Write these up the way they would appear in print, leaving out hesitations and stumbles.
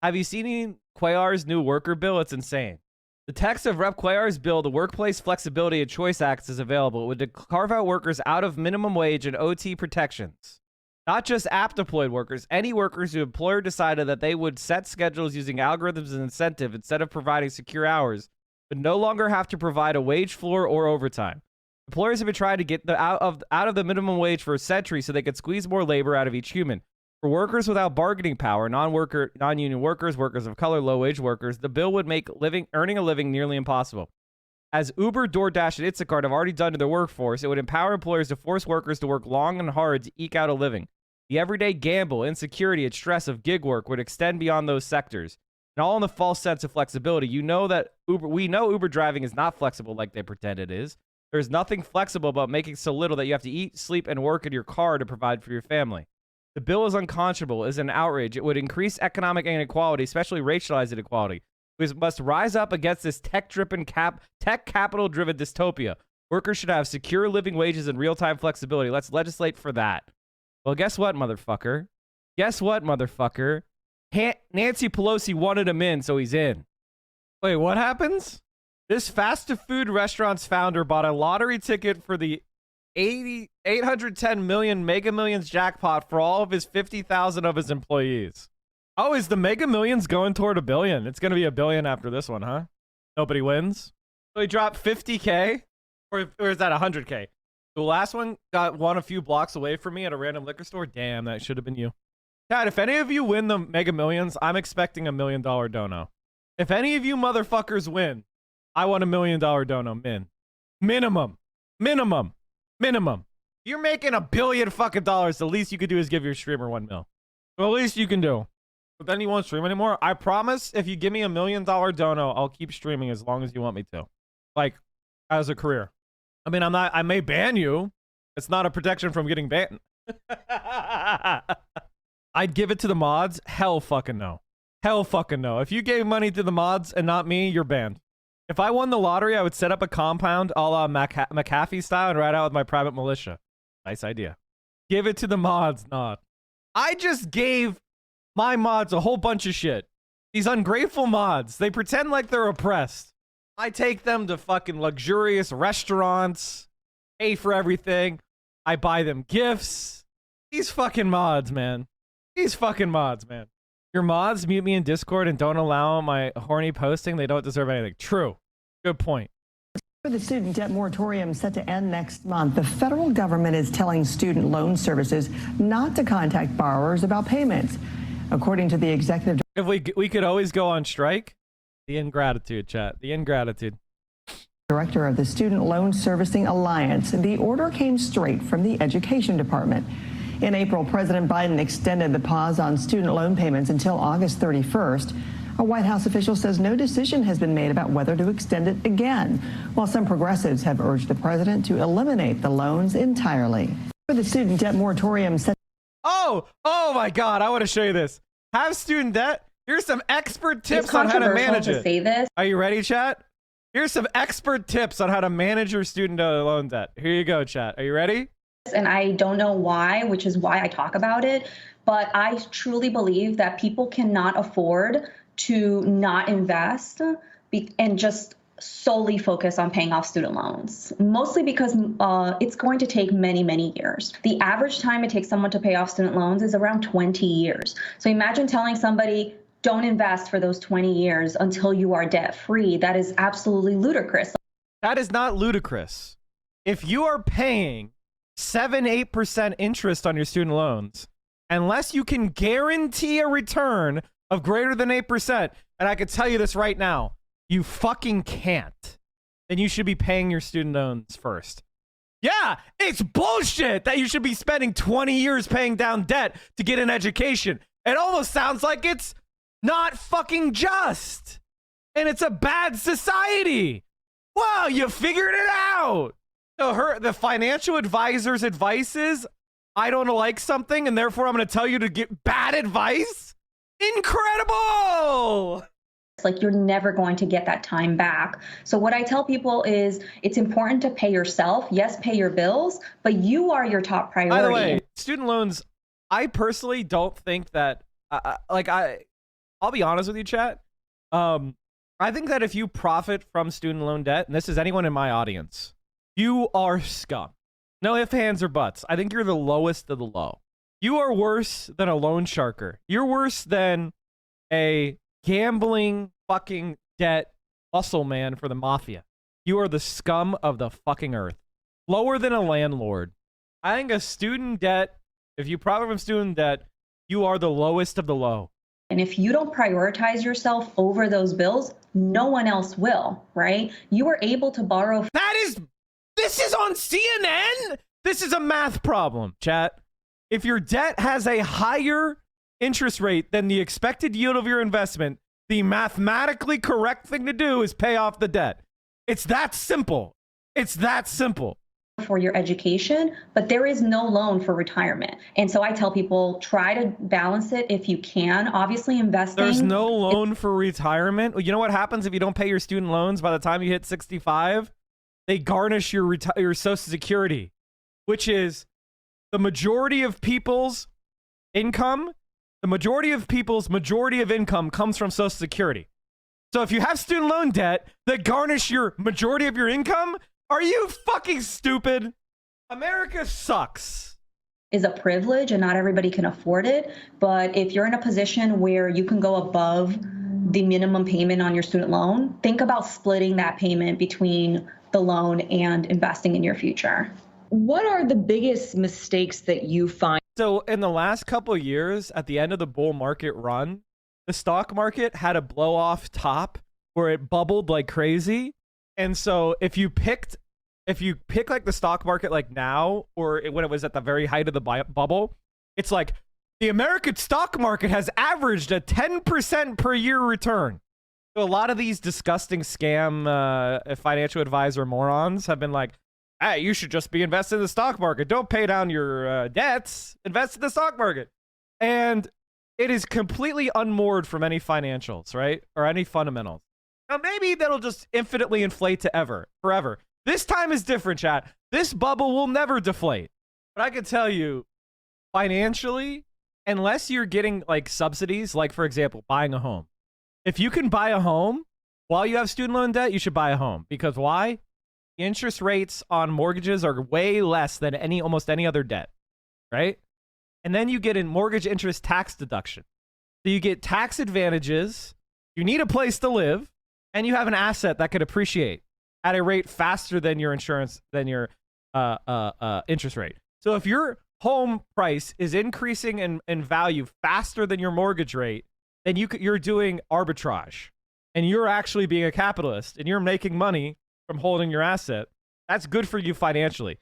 have you seen Cuellar's new worker bill? It's insane. The text of Rep. Cuellar's bill, the Workplace Flexibility and Choice Act, is available. It would carve out workers out of minimum wage and OT protections. Not just app-deployed workers, any workers who employer decided that they would set schedules using algorithms and incentive instead of providing secure hours, but no longer have to provide a wage floor or overtime. Employers have been trying to get out of the minimum wage for a century so they could squeeze more labor out of each human. For workers without bargaining power, non-union workers, workers of color, low-wage workers, the bill would make earning a living nearly impossible. As Uber, DoorDash, and Instacart have already done to their workforce, it would empower employers to force workers to work long and hard to eke out a living. The everyday gamble, insecurity, and stress of gig work would extend beyond those sectors. And all in the false sense of flexibility. We know Uber driving is not flexible like they pretend it is. There's nothing flexible about making so little that you have to eat, sleep, and work in your car to provide for your family. The bill is unconscionable, is an outrage. It would increase economic inequality, especially racialized inequality. We must rise up against this tech capital-driven dystopia. Workers should have secure living wages and real-time flexibility. Let's legislate for that. Well, guess what, motherfucker? Guess what, motherfucker? Nancy Pelosi wanted him in, so he's in. Wait, what happens? This fast food restaurant's founder bought a lottery ticket for the 810 million Mega Millions jackpot for all of his 50,000 of his employees. Oh, is the Mega Millions going toward $1 billion? It's going to be $1 billion after this one, huh? Nobody wins. So he dropped 50K? Or is that 100K? The last one got one a few blocks away from me at a random liquor store. Damn, that should have been you. Chad, if any of you win the Mega Millions, I'm expecting $1 million dono. If any of you motherfuckers win, I want $1 million dono. Minimum. You're making $1 billion fucking dollars. The least you could do is give your streamer $1 mil. The least you can do. But then you won't stream anymore. I promise if you give me $1 million dono, I'll keep streaming as long as you want me to. Like, as a career. I mean, I may ban you. It's not a protection from getting banned. I'd give it to the mods. Hell fucking no. Hell fucking no. If you gave money to the mods and not me, you're banned. If I won the lottery, I would set up a compound a la McAfee style and ride out with my private militia. Nice idea. Give it to the mods, not. I just gave my mods a whole bunch of shit. These ungrateful mods, they pretend like they're oppressed. I take them to fucking luxurious restaurants, pay for everything. I buy them gifts. These fucking mods, man. These fucking mods, man. Your mods mute me in Discord and don't allow my horny posting. They don't deserve anything. True. Good point. For the student debt moratorium set to end next month, the federal government is telling student loan services not to contact borrowers about payments. According to the executive... If we could always go on strike. The ingratitude, chat. The ingratitude. Director of the Student Loan Servicing Alliance, the order came straight from the Education Department. In April, President Biden extended the pause on student loan payments until August 31st. A White House official says no decision has been made about whether to extend it again, while some progressives have urged the president to eliminate the loans entirely. For the student debt moratorium set... Oh my God, I want to show you this. Have student debt? Here's some expert tips on how to manage it. Say this. Are you ready, chat? Here's some expert tips on how to manage your student loan debt. Here you go, chat. Are you ready? And I don't know why, which is why I talk about it, but I truly believe that people cannot afford to not invest and just solely focus on paying off student loans, mostly because it's going to take many, many years. The average time it takes someone to pay off student loans is around 20 years. So imagine telling somebody, don't invest for those 20 years until you are debt free. That is absolutely ludicrous. That is not ludicrous. If you are paying 7-8% interest on your student loans, unless you can guarantee a return of greater than 8%, and I can tell you this right now, you fucking can't, then you should be paying your student loans first. Yeah, it's bullshit that you should be spending 20 years paying down debt to get an education. It almost sounds like it's not fucking just. And it's a bad society. Wow, you figured it out. So the financial advisor's advice is, I don't like something and therefore I'm going to tell you to get bad advice? Incredible! It's like you're never going to get that time back. So what I tell people is it's important to pay yourself. Yes, pay your bills, but you are your top priority. By the way, student loans, I personally don't think that, I'll be honest with you, chat. I think that if you profit from student loan debt, and this is anyone in my audience, you are scum. No ifs, ands, or buts. I think you're the lowest of the low. You are worse than a loan sharker. You're worse than a gambling fucking debt muscle man for the mafia. You are the scum of the fucking earth. Lower than a landlord. I think a student debt, if you profit from student debt, you are the lowest of the low. And if you don't prioritize yourself over those bills, no one else will, right? You were able to borrow. This is on CNN. This is a math problem, chat. If your debt has a higher interest rate than the expected yield of your investment, the mathematically correct thing to do is pay off the debt. It's that simple. It's that simple. For your education, but there is no loan for retirement. And so I tell people, try to balance it if you can. Obviously, investing. There's no loan for retirement. You know what happens if you don't pay your student loans by the time you hit 65? They garnish your Social Security, which is the majority of people's income. The majority of people's majority of income comes from Social Security. So if you have student loan debt that garnish your majority of your income, are you fucking stupid? America sucks. Is a privilege and not everybody can afford it. But if you're in a position where you can go above the minimum payment on your student loan, think about splitting that payment between the loan and investing in your future. What are the biggest mistakes that you find? So in the last couple of years, at the end of the bull market run, the stock market had a blow off top where it bubbled like crazy. And so if you pick like the stock market like now, or when it was at the very height of the bubble, it's like the American stock market has averaged a 10% per year return. So a lot of these disgusting scam financial advisor morons have been like, hey, you should just be invested in the stock market. Don't pay down your debts. Invest in the stock market. And it is completely unmoored from any financials, right? Or any fundamentals. Now, maybe that'll just infinitely inflate to forever. This time is different, chat. This bubble will never deflate. But I can tell you, financially, unless you're getting like subsidies, like for example, buying a home. If you can buy a home while you have student loan debt, you should buy a home. Because why? The interest rates on mortgages are way less than almost any other debt, right? And then you get a mortgage interest tax deduction. So you get tax advantages, you need a place to live, and you have an asset that could appreciate at a rate faster than your interest rate. So if your home price is increasing in value faster than your mortgage rate, then you're doing arbitrage, and you're actually being a capitalist, and you're making money from holding your asset. That's good for you financially.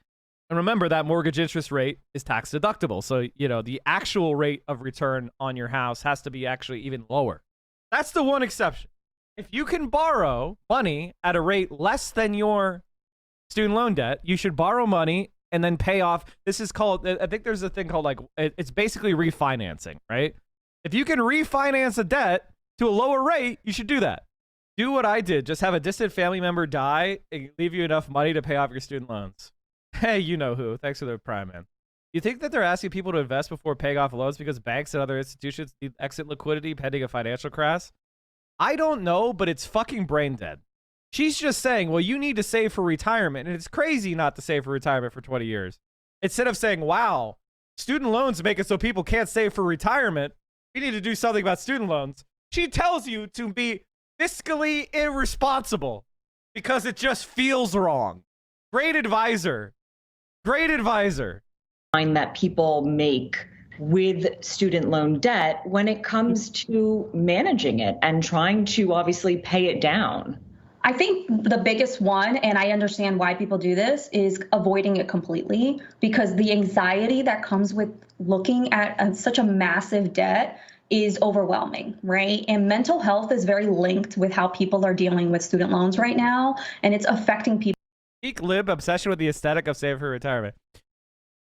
And remember that mortgage interest rate is tax deductible. So, you know, the actual rate of return on your house has to be actually even lower. That's the one exception. If you can borrow money at a rate less than your student loan debt, you should borrow money and then pay off. This is called, I think there's a thing called like, it's basically refinancing, right? If you can refinance a debt to a lower rate, you should do that. Do what I did. Just have a distant family member die and leave you enough money to pay off your student loans. Hey, you know who. Thanks for the prime, man. You think that they're asking people to invest before paying off loans because banks and other institutions need exit liquidity pending a financial crash? I don't know, but it's fucking brain dead. She's just saying, well, you need to save for retirement. And it's crazy not to save for retirement for 20 years. Instead of saying, wow, student loans make it so people can't save for retirement. We need to do something about student loans. She tells you to be fiscally irresponsible because it just feels wrong. Great advisor. Great advisor. That people make with student loan debt when it comes to managing it and trying to obviously pay it down? I think the biggest one, and I understand why people do this, is avoiding it completely, because the anxiety that comes with looking at such a massive debt is overwhelming, right? And mental health is very linked with how people are dealing with student loans right now, and it's affecting people. Peak lib obsession with the aesthetic of saving for retirement.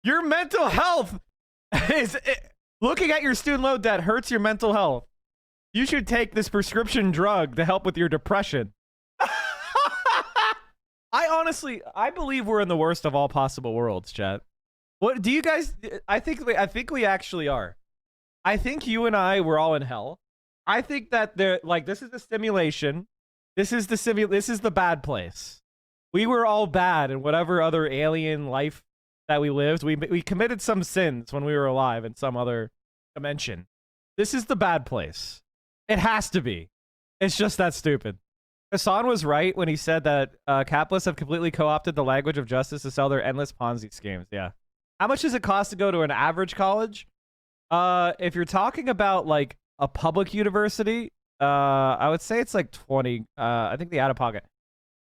Your mental health is looking at your student loan debt hurts your mental health. You should take this prescription drug to help with your depression. I believe we're in the worst of all possible worlds, chat. What do you guys? I think we actually are. I think you and I were all in hell. I think that they're like, this is the simulation. This is the bad place. We were all bad in whatever other alien life that we lived. We committed some sins when we were alive in some other dimension. This is the bad place. It has to be. It's just that stupid. Hasan was right when he said that capitalists have completely co-opted the language of justice to sell their endless Ponzi schemes. Yeah. How much does it cost to go to an average college? If you're talking about like a public university, I would say it's like 20. I think the out-of-pocket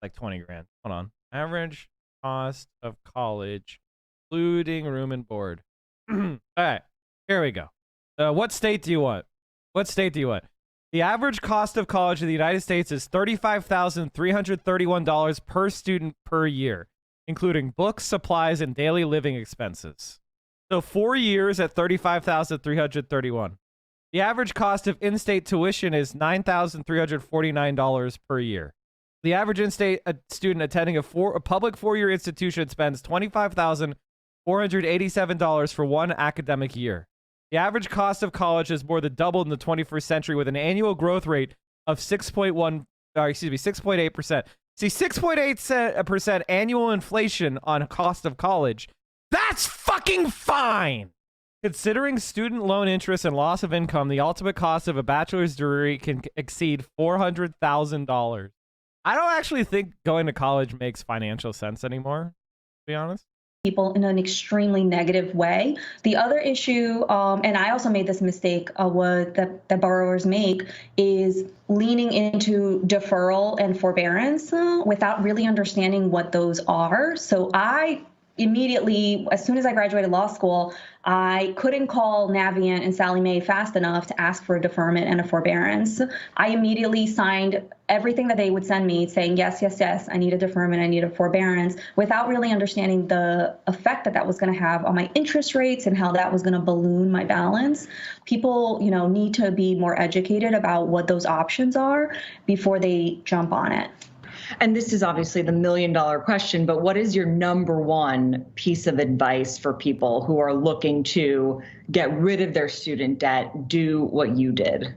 like 20 grand. Hold on. Average cost of college, including room and board. All right. Here we go. What state do you want? What state do you want? The average cost of college in the United States is $35,331 per student per year, including books, supplies, and daily living expenses. So 4 years at $35,331. The average cost of in-state tuition is $9,349 per year. The average in-state student attending a public four-year institution spends $25,487 for one academic year. The average cost of college has more than doubled in the 21st century with an annual growth rate of 6.8%. See, 6.8% annual inflation on cost of college. That's fucking fine. Considering student loan interest and loss of income, the ultimate cost of a bachelor's degree can exceed $400,000. I don't actually think going to college makes financial sense anymore, to be honest. People in an extremely negative way. The other issue, and I also made this mistake, that borrowers make is leaning into deferral and forbearance without really understanding what those are. So I immediately, as soon as I graduated law school, I couldn't call Navient and Sallie Mae fast enough to ask for a deferment and a forbearance. I immediately signed everything that they would send me saying, yes, yes, yes, I need a deferment, I need a forbearance, without really understanding the effect that that was going to have on my interest rates and how that was going to balloon my balance. People, need to be more educated about what those options are before they jump on it. And this is obviously the $1 million question, but what is your number one piece of advice for people who are looking to get rid of their student debt, do what you did?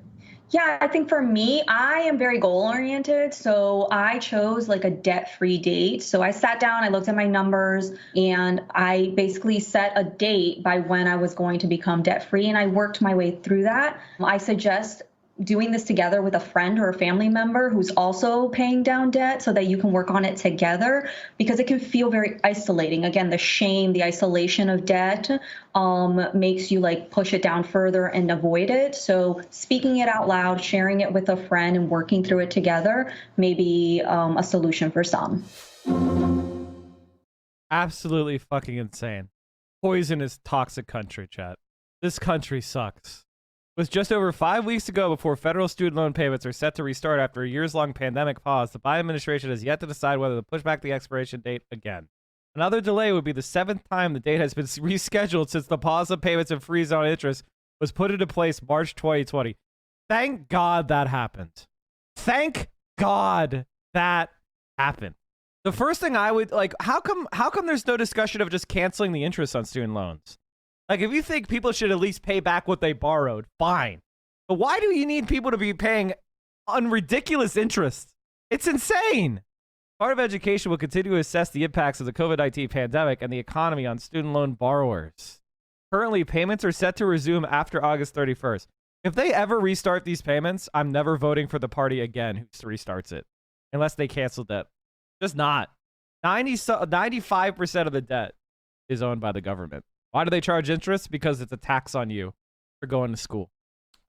Yeah, I think for me, I am very goal-oriented, so I chose like a debt-free date. So I sat down, I looked at my numbers, and I basically set a date by when I was going to become debt-free, and I worked my way through that. I suggest doing this together with a friend or a family member who's also paying down debt so that you can work on it together, because it can feel very isolating. Again, the shame, the isolation of debt makes you like push it down further and avoid it. So speaking it out loud, sharing it with a friend and working through it together may be a solution for some. Absolutely fucking insane. Poisonous, toxic country, chat. This country sucks. It was just over 5 weeks to go before federal student loan payments are set to restart after a years-long pandemic pause. The Biden administration has yet to decide whether to push back the expiration date again. Another delay would be the 7th time the date has been rescheduled since the pause of payments and freeze on interest was put into place March 2020. Thank God that happened. Thank God that happened. The first thing I would like, how come there's no discussion of just canceling the interest on student loans? Like, if you think people should at least pay back what they borrowed, fine. But why do you need people to be paying on ridiculous interest? It's insane. Part of education will continue to assess the impacts of the COVID-19 pandemic and the economy on student loan borrowers. Currently, payments are set to resume after August 31st. If they ever restart these payments, I'm never voting for the party again who restarts it. Unless they cancel debt. Just not. 95% of the debt is owned by the government. Why do they charge interest? Because it's a tax on you for going to school.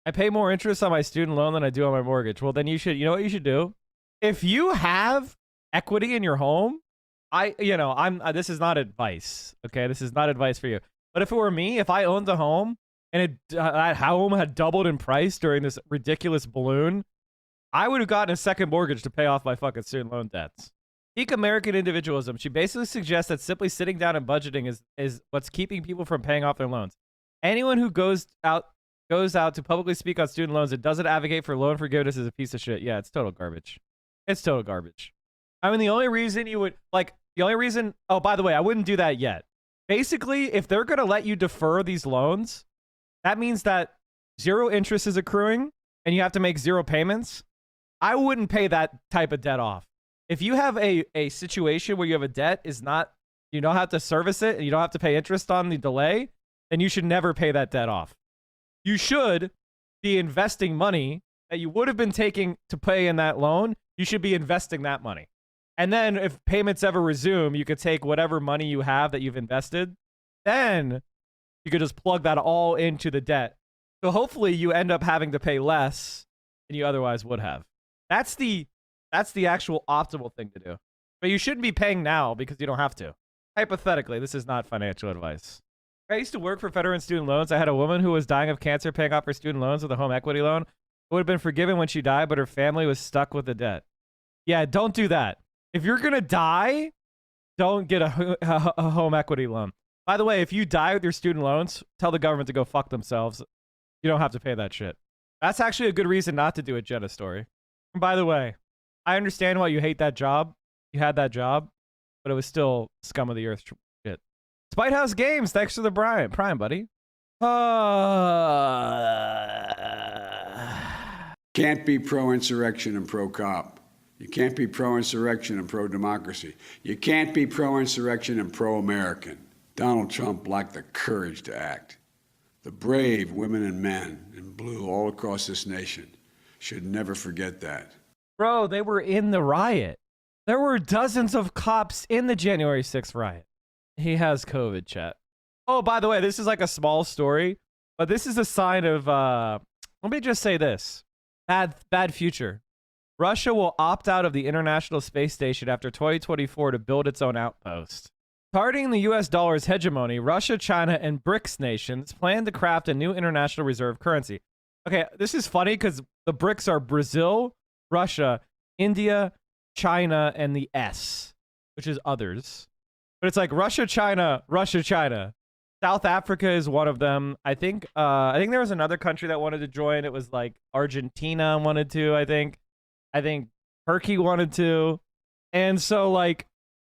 I pay more interest on my student loan than I do on my mortgage. Well, then you know what you should do? If you have equity in your home, this is not advice. Okay, this is not advice for you. But if it were me, if I owned a home and that home had doubled in price during this ridiculous balloon, I would have gotten a second mortgage to pay off my fucking student loan debts. Peak American individualism. She basically suggests that simply sitting down and budgeting is what's keeping people from paying off their loans. Anyone who goes out to publicly speak on student loans and doesn't advocate for loan forgiveness is a piece of shit. Yeah, it's total garbage. It's total garbage. I mean, the only reason, oh, by the way, I wouldn't do that yet. Basically, if they're going to let you defer these loans, that means that zero interest is accruing and you have to make 0 payments, I wouldn't pay that type of debt off. If you have a situation where you have a debt you don't have to service it and you don't have to pay interest on the delay, then you should never pay that debt off. You should be investing money that you would have been taking to pay in that loan. You should be investing that money. And then if payments ever resume, you could take whatever money you have that you've invested, then you could just plug that all into the debt. So hopefully you end up having to pay less than you otherwise would have. That's the actual optimal thing to do. But you shouldn't be paying now because you don't have to. Hypothetically, this is not financial advice. I used to work for veteran student loans. I had a woman who was dying of cancer paying off her student loans with a home equity loan. It would have been forgiven when she died, but her family was stuck with the debt. Yeah, don't do that. If you're going to die, don't get a home equity loan. By the way, if you die with your student loans, tell the government to go fuck themselves. You don't have to pay that shit. That's actually a good reason not to do a Jenna story. And by the way, I understand why you hate that job. You had that job, but it was still scum of the earth shit. Spite House Games, thanks for the Prime, buddy. Can't be pro-insurrection and pro-cop. You can't be pro-insurrection and pro-democracy. You can't be pro-insurrection and pro-American. Donald Trump lacked the courage to act. The brave women and men in blue all across this nation should never forget that. Bro, they were in the riot. There were dozens of cops in the January 6th riot. He has COVID, chat. Oh, by the way, this is like a small story, but this is a sign of, let me just say this. Bad future. Russia will opt out of the International Space Station after 2024 to build its own outpost. Targeting the US dollar's hegemony, Russia, China, and BRICS nations plan to craft a new international reserve currency. Okay, this is funny because the BRICS are Brazil, Russia, India, China, and the S, which is others. But it's like Russia, China, Russia, China. South Africa is one of them. I think there was another country that wanted to join. It was like Argentina wanted to, I think Turkey wanted to. And so like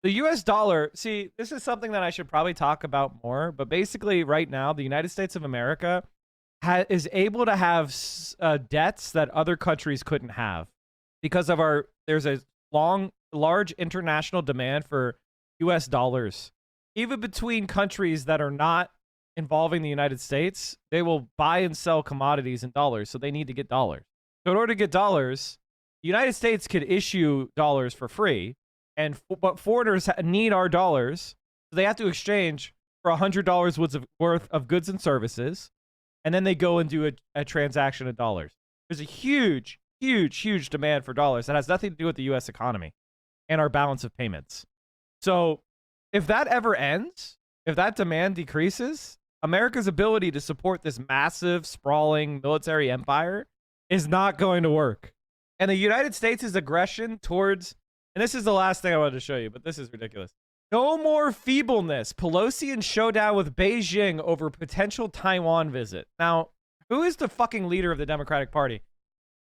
the US dollar, see, this is something that I should probably talk about more, but basically right now the United States of America is able to have debts that other countries couldn't have because of there's a large international demand for US dollars. Even between countries that are not involving the United States, they will buy and sell commodities in dollars, so they need to get dollars. So in order to get dollars, the United States could issue dollars for free, but foreigners need our dollars, so they have to exchange for $100 worth of goods and services, and then they go and do a transaction of dollars. There's a huge demand for dollars that has nothing to do with the U.S. economy and our balance of payments. So if that ever ends, if that demand decreases, America's ability to support this massive, sprawling military empire is not going to work. And the United States' aggression towards, and this is the last thing I wanted to show you, but this is ridiculous. No more feebleness. Pelosi in showdown with Beijing over potential Taiwan visit. Now, who is the fucking leader of the Democratic Party?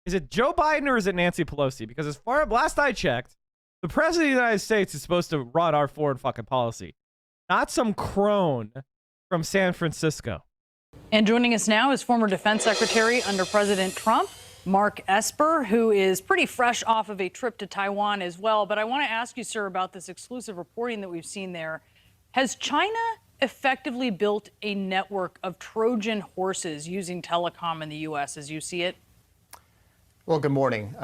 Is it Joe Biden or is it Nancy Pelosi? Because as far as last I checked, the president of the United States is supposed to run our foreign fucking policy, not some crone from San Francisco. And joining us now is former defense secretary under President Trump, Mark Esper, who is pretty fresh off of a trip to Taiwan as well. But I want to ask you, sir, about this exclusive reporting that we've seen there. Has China effectively built a network of Trojan horses using telecom in the U.S. as you see it? Well, good morning.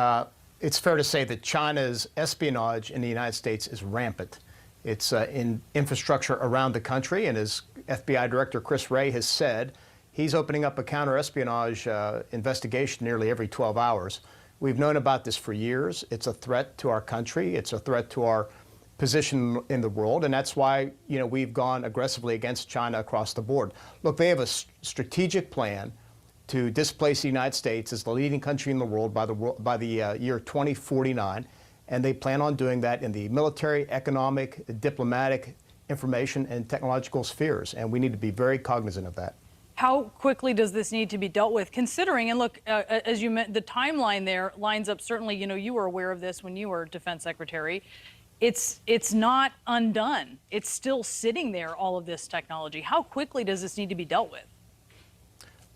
It's fair to say that China's espionage in the United States is rampant. It's in infrastructure around the country, and as FBI Director Chris Wray has said, he's opening up a counter-espionage investigation nearly every 12 hours. We've known about this for years. It's a threat to our country. It's a threat to our position in the world, and that's why we've gone aggressively against China across the board. Look, they have a strategic plan to displace the United States as the leading country in the world by the year 2049, and they plan on doing that in the military, economic, diplomatic, information, and technological spheres, and we need to be very cognizant of that. How quickly does this need to be dealt with, considering, and look, as you meant, the timeline there lines up, certainly, you were aware of this when you were defense secretary. It's not undone. It's still sitting there, all of this technology. How quickly does this need to be dealt with?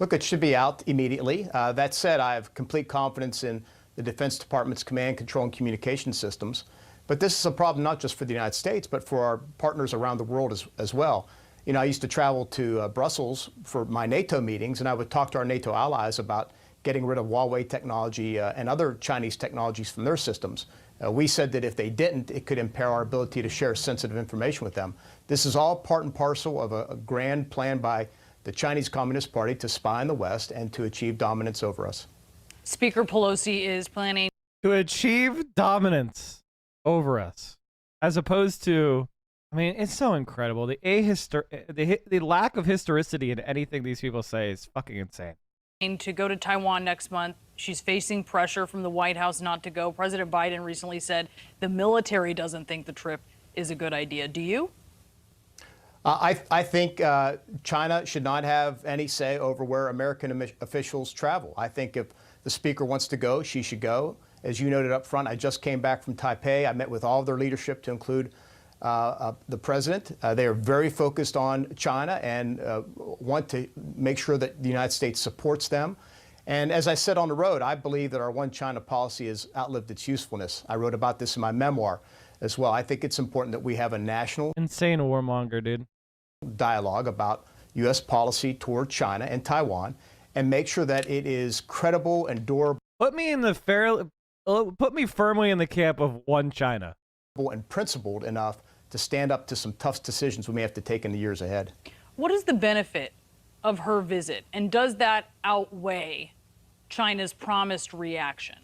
Look, it should be out immediately. That said, I have complete confidence in the Defense Department's command, control, and communication systems. But this is a problem not just for the United States, but for our partners around the world as well. You know, I used to travel to Brussels for my NATO meetings, and I would talk to our NATO allies about getting rid of Huawei technology and other Chinese technologies from their systems. We said that if they didn't, it could impair our ability to share sensitive information with them. This is all part and parcel of a grand plan by the Chinese Communist Party to spy on the West and to achieve dominance over us. Speaker Pelosi is planning To achieve dominance over us, as opposed to, I mean, it's so incredible. The lack of historicity in anything these people say is fucking insane. to go to Taiwan next month. She's facing pressure from the White House not to go. President Biden recently said the military doesn't think the trip is a good idea. Do you? I think China should not have any say over where American officials travel. I think if the speaker wants to go, she should go. As you noted up front, I just came back from Taipei. I met with all of their leadership to include the president. They are very focused on China and want to make sure that the United States supports them. And as I said on the road, I believe that our one China policy has outlived its usefulness. I wrote about this in my memoir as well. I think it's important that we have a national Insane warmonger, dude. dialogue about U.S. policy toward China and Taiwan and make sure that it is credible and durable Put me firmly in the camp of one China. and principled enough to stand up to some tough decisions we may have to take in the years ahead. What is the benefit of her visit, and does that outweigh China's promised reaction?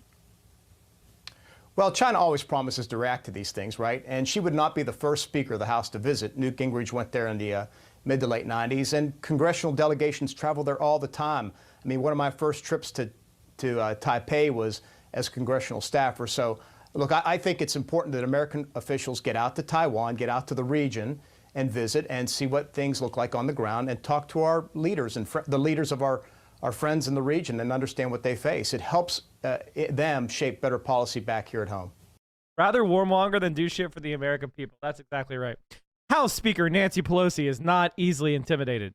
Well, China always promises to react to these things, right? And she would not be the first speaker of the House to visit. Newt Gingrich went there in the mid to late 90s, and congressional delegations travel there all the time. I mean, one of my first trips to Taipei was as congressional staffer. So, look, I think it's important that American officials get out to Taiwan, get out to the region, and visit and see what things look like on the ground and talk to our leaders and the leaders of our friends in the region and understand what they face. It helps them shape better policy back here at home. Rather warmonger than do shit for the American people. That's exactly right. House Speaker Nancy Pelosi is not easily intimidated.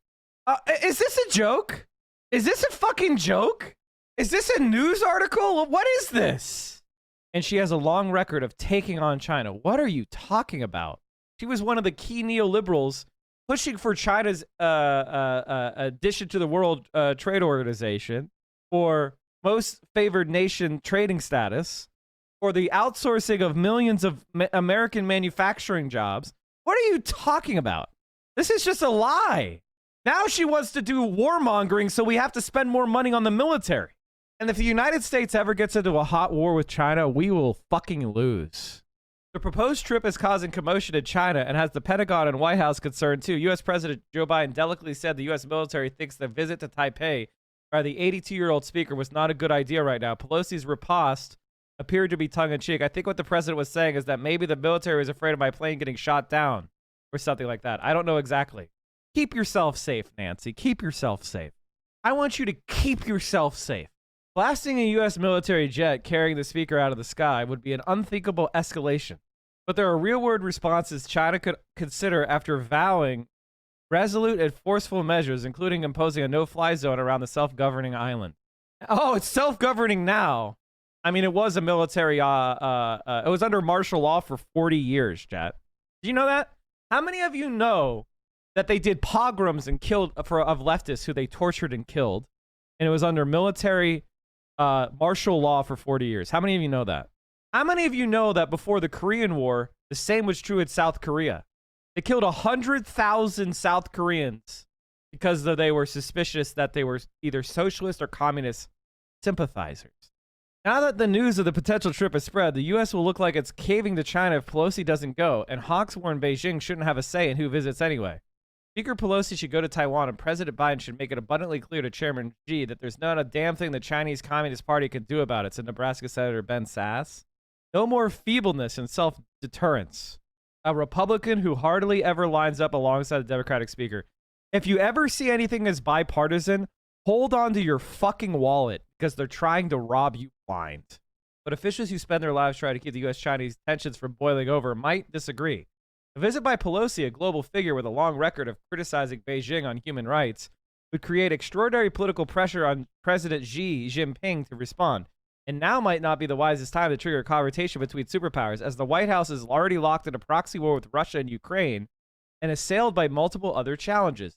Is this a joke? Is this a fucking joke? Is this a news article? What is this? And she has a long record of taking on China. What are you talking about? She was one of the key neoliberals pushing for China's addition to the World Trade Organization, for most favored nation trading status, for the outsourcing of millions of American manufacturing jobs. What are you talking about? This is just a lie. Now she wants to do warmongering so we have to spend more money on the military. And if the United States ever gets into a hot war with China, we will fucking lose. The proposed trip is causing commotion in China and has the Pentagon and White House concerned too. U.S. President Joe Biden delicately said the U.S. military thinks the visit to Taipei by the 82-year-old speaker was not a good idea right now. Pelosi's riposte appeared to be tongue-in-cheek. I think what the president was saying is that maybe the military was afraid of my plane getting shot down or something like that. I don't know exactly. Keep yourself safe, Nancy. Keep yourself safe. I want you to keep yourself safe. Blasting a U.S. military jet carrying the speaker out of the sky would be an unthinkable escalation. But there are real-world responses China could consider after vowing resolute and forceful measures, including imposing a no-fly zone around the self-governing island. Oh, it's self-governing now. I mean, it was a military, it was under martial law for 40 years, chat. Do you know that? How many of you know that they did pogroms and killed of leftists who they tortured and killed, and it was under military martial law for 40 years? How many of you know that? How many of you know that before the Korean War, the same was true in South Korea? They killed 100,000 South Koreans because they were suspicious that they were either socialist or communist sympathizers. Now that the news of the potential trip has spread, the U.S. will look like it's caving to China if Pelosi doesn't go, and hawks warn Beijing shouldn't have a say in who visits anyway. Speaker Pelosi should go to Taiwan, and President Biden should make it abundantly clear to Chairman Xi that there's not a damn thing the Chinese Communist Party can do about it, said Nebraska Senator Ben Sasse. No more feebleness and self-deterrence. A Republican who hardly ever lines up alongside the Democratic speaker. If you ever see anything as bipartisan, hold on to your fucking wallet because they're trying to rob you blind. But officials who spend their lives trying to keep the U.S.-Chinese tensions from boiling over might disagree. A visit by Pelosi, a global figure with a long record of criticizing Beijing on human rights, would create extraordinary political pressure on President Xi Jinping to respond. And now might not be the wisest time to trigger a confrontation between superpowers, as the White House is already locked in a proxy war with Russia and Ukraine and assailed by multiple other challenges.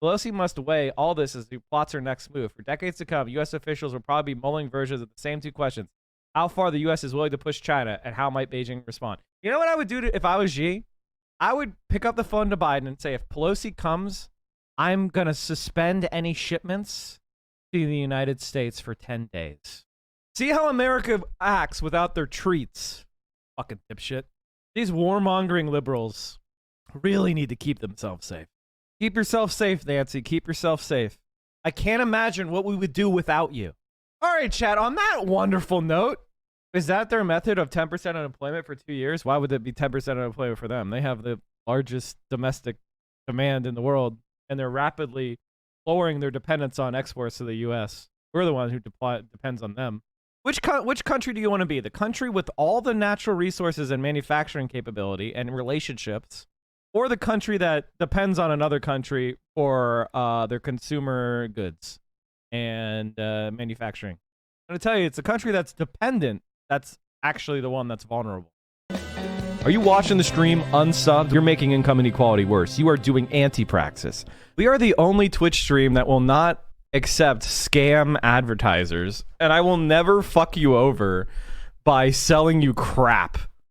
Pelosi must weigh all this as she plots her next move. For decades to come, U.S. officials will probably be mulling versions of the same two questions. How far the U.S. is willing to push China, and how might Beijing respond? You know what I would do if I was Xi? I would pick up the phone to Biden and say, if Pelosi comes, I'm going to suspend any shipments to the United States for 10 days. See how America acts without their treats. Fucking dipshit. These warmongering liberals really need to keep themselves safe. Keep yourself safe, Nancy. Keep yourself safe. I can't imagine what we would do without you. All right, chat. On that wonderful note, is that their method of 10% unemployment for 2 years? Why would it be 10% unemployment for them? They have the largest domestic demand in the world, and they're rapidly lowering their dependence on exports to the U.S. We're the ones who depends on them. Which country do you want to be? The country with all the natural resources and manufacturing capability and relationships, or the country that depends on another country for their consumer goods and manufacturing? I'm going to tell you, it's a country that's dependent that's actually the one that's vulnerable. Are you watching the stream unsubbed? You're making income inequality worse. You are doing anti-praxis. We are the only Twitch stream that will not accept scam advertisers, and I will never fuck you over by selling you crap